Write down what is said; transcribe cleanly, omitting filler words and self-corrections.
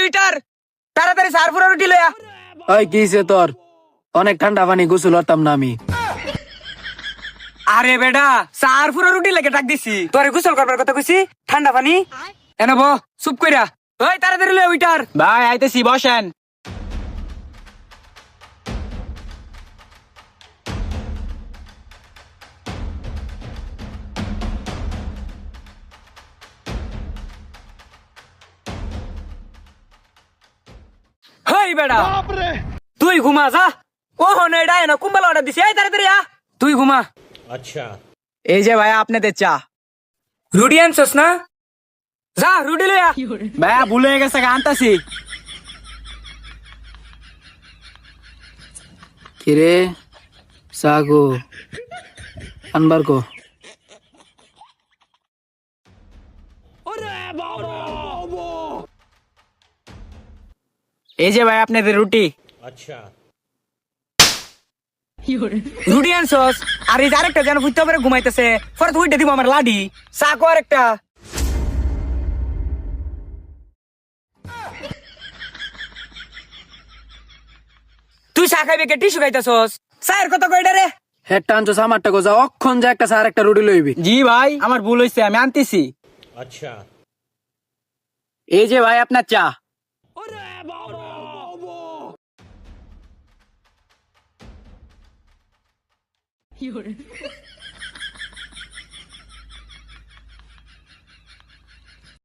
ওইটার তাড়াতাড়ি সারপুরা রুটি লয়া। ওই কিছে তোর? অনেক ঠান্ডা পানি গোসল করতাম না আমি। আরে বেডা সারপুরা রুটি লেগে ডাক দিছি, তোরে গোসল করবার কথা কইছি, ঠান্ডা পানি এনে ব চুপ কইরা। ওই তাড়াতাড়ি লয়া ওইটার। ভাই আইতেছি, বসেন। হেই বেডা তুই ঘুমা যা। ও হনে এটা এনে কুম্বাল অর্ডার দিছি, এই তাড়াতাড়ি আ তুই ঘুমা। এই যে ভাই আপনাদের চা। রুটি আনছস না? যা রুটি লয়া। ভাইয়া ভুল হয়ে গেছে, আনতাছি। কিরে সাগো আনবার কো। এই যে ভাই আপনাদের রুটি। রুটি আনছস আর এই যে আরেকটা যেন ফুটতে পারে ঘুমাইতেছে, পরে তুই দিব আমার লাডি চা কো আরেকটা। তুই চা খাইবে কে টিস্যু খাইতেছস? চায়ের কত কয়টা রে? হেডটা আনছস আমারটা গো, যা অক্ষণ যা একটা স্যার একটা রুটি লইবি। জি ভাই আমার ভুল হয়েছে, আমি আনতেছি। এই যে ভাই আপনার চা।